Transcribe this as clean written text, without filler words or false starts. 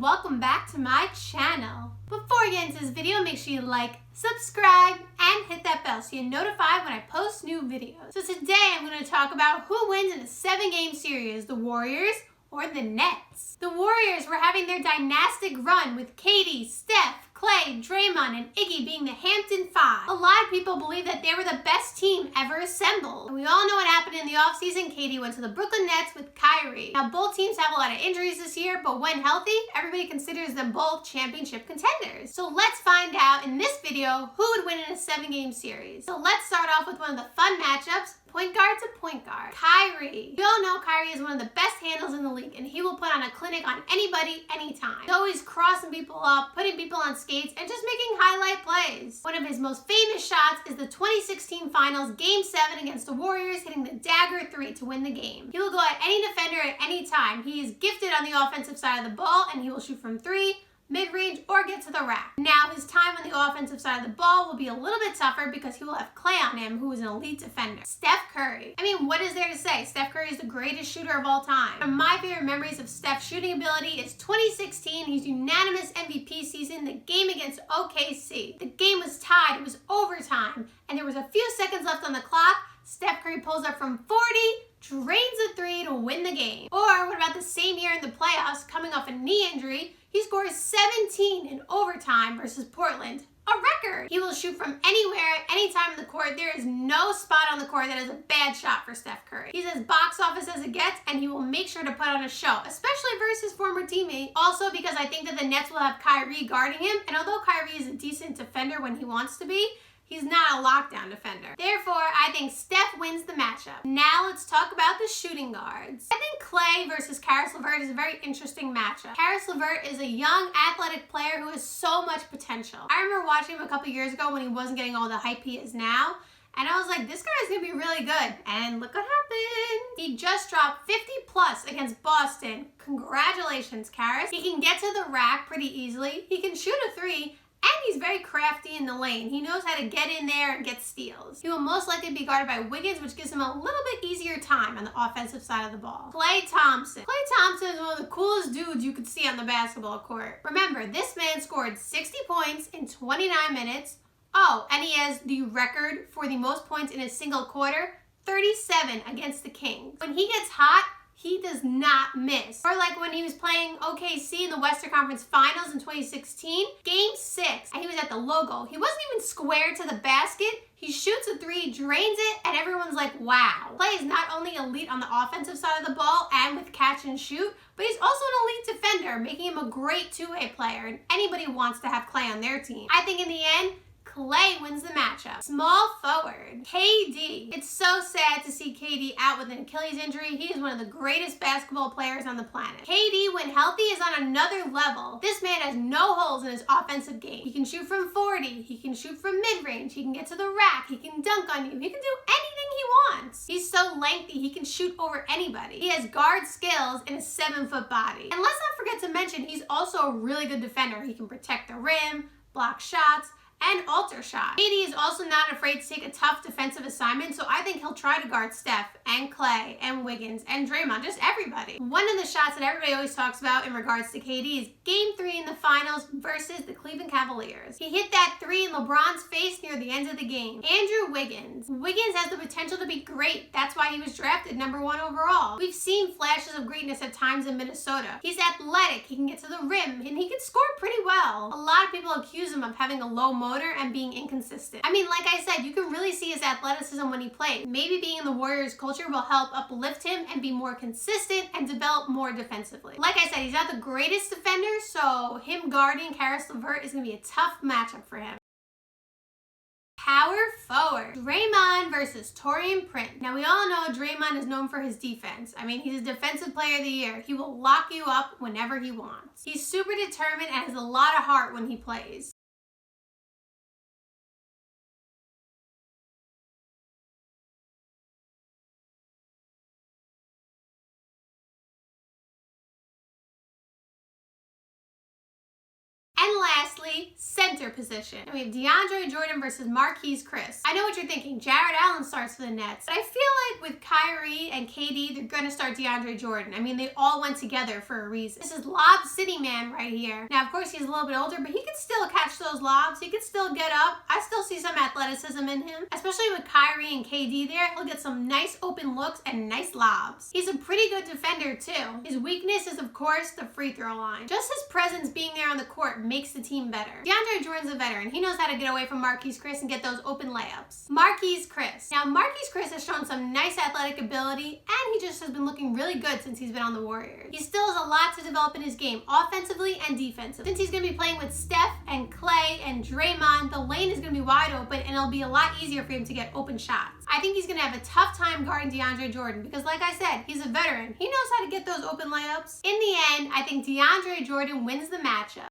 and welcome back to my channel. Before we get into this video, make sure you like, subscribe, and hit that bell so you're notified when I post new videos. So today I'm going to talk about who wins in a 7-game series, the Warriors or the Nets. The Warriors were having their dynastic run with Kyrie, Steph, Clay, Raymond, and Iggy being the Hampton Five. A lot of people believe that they were the best team ever assembled. And we all know what happened in the offseason. Katie went to the Brooklyn Nets with Kyrie. Now, both teams have a lot of injuries this year, but when healthy, everybody considers them both championship contenders. So let's find out in this video who would win in a 7-game series. So let's start off with one of the fun matchups. Point guard to point guard. Kyrie. We all know Kyrie is one of the best handles in the league, and he will put on a clinic on anybody, anytime. He's always crossing people up, putting people on skates, and just making highlight plays. One of his most famous shots is the 2016 Finals Game 7 against the Warriors, hitting the dagger 3 to win the game. He will go at any defender at any time. He is gifted on the offensive side of the ball, and he will shoot from 3, mid-range, or get to the rack. Now, his time on the offensive side of the ball will be a little bit tougher because he will have Clay on him, who is an elite defender. Steph Curry. I mean, what is there to say? Steph Curry is the greatest shooter of all time. One of my favorite memories of Steph's shooting ability is 2016, his unanimous MVP season, the game against OKC. The game was tied, it was overtime, and there was a few seconds left on the clock. Steph Curry pulls up from 40, drains a 3 to win the game. Or what about the same year in the playoffs, coming off a knee injury, he scores 17 in overtime versus Portland, a record. He will shoot from anywhere, anytime in the court. There is no spot on the court that is a bad shot for Steph Curry. He's as box office as it gets, and he will make sure to put on a show, especially versus his former teammate. Also because I think that the Nets will have Kyrie guarding him, and although Kyrie is a decent defender when he wants to be, he's not a lockdown defender. Therefore, I think Steph wins the matchup. Now let's talk about the shooting guards. I think Clay versus Kyrie LeVert is a very interesting matchup. Kyrie LeVert is a young, athletic player who has so much potential. I remember watching him a couple years ago when he wasn't getting all the hype he is now, and I was like, this guy is going to be really good. And look what happened. He just dropped 50 plus against Boston. Congratulations, Kyrie. He can get to the rack pretty easily. He can shoot a 3. And he's very crafty in the lane. He knows how to get in there and get steals. He will most likely be guarded by Wiggins, which gives him a little bit easier time on the offensive side of the ball. Thompson. Klay Thompson is one of the coolest dudes you could see on the basketball court. Remember, this man scored 60 points in 29 minutes. Oh, and he has the record for the most points in a single quarter, 37 against the Kings. When he gets hot, he does not miss. Or like when he was playing OKC in the Western Conference Finals in 2016, Game 6, and he was at the logo. He wasn't even square to the basket. He shoots a 3, drains it, and everyone's like, wow. Clay is not only elite on the offensive side of the ball and with catch and shoot, but he's also an elite defender, making him a great two-way player, and anybody wants to have Clay on their team. I think in the end, Clay wins the matchup. Small forward, KD. It's so sad to see KD out with an Achilles injury. He is one of the greatest basketball players on the planet. KD, when healthy, is on another level. This man has no holes in his offensive game. He can shoot from 40. He can shoot from mid-range. He can get to the rack. He can dunk on you. He can do anything he wants. He's so lengthy, he can shoot over anybody. He has guard skills in a 7-foot body. And let's not forget to mention, he's also a really good defender. He can protect the rim, block shots, and alter shot. KD is also not afraid to take a tough defensive assignment, so I think he'll try to guard Steph and Clay and Wiggins and Draymond, just everybody. One of the shots that everybody always talks about in regards to KD is Game 3 in the Finals versus the Cleveland Cavaliers. He hit that 3 in LeBron's face near the end of the game. Andrew Wiggins. Wiggins has the potential to be great. That's why he was drafted #1 overall. We've seen flashes of greatness at times in Minnesota. He's athletic, he can get to the rim, and he can score pretty well. A lot of people accuse him of having a low motor and being inconsistent. I mean, like I said, you can really see his athleticism when he plays. Maybe being in the Warriors culture will help uplift him and be more consistent and develop more defensively. Like I said, he's not the greatest defender, so him guarding Kyrie LeVert is going to be a tough matchup for him. Power forward. Raymond versus Taurean Prince. Now, we all know Draymond is known for his defense. I mean, he's a defensive player of the year. He will lock you up whenever he wants. He's super determined and has a lot of heart when he plays. And lastly, center position. And we have DeAndre Jordan versus Marquise Chris. I know what you're thinking. Jared Allen starts for the Nets. But I feel like with Kyrie and KD, they're going to start DeAndre Jordan. I mean, they all went together for a reason. This is Lob City Man right here. Now, of course, he's a little bit older, but he can still catch those lobs. He can still get up. I still see some athleticism in him. Especially with Kyrie and KD there, he'll get some nice open looks and nice lobs. He's a pretty good defender, too. His weakness is, of course, the free throw line. Just his presence being there on the court makes the team better. DeAndre Jordan's a veteran. He knows how to get away from Marquise Chris and get those open layups. Marquise Chris. Now, Marquise Chris has shown some nice athletic ability, and he just has been looking really good since he's been on the Warriors. He still has a lot to develop in his game, offensively and defensively. Since he's going to be playing with Steph and Clay and Draymond, the lane is going to be wide open, and it'll be a lot easier for him to get open shots. I think he's going to have a tough time guarding DeAndre Jordan because, like I said, he's a veteran. He knows how to get those open layups. In the end, I think DeAndre Jordan wins the matchup.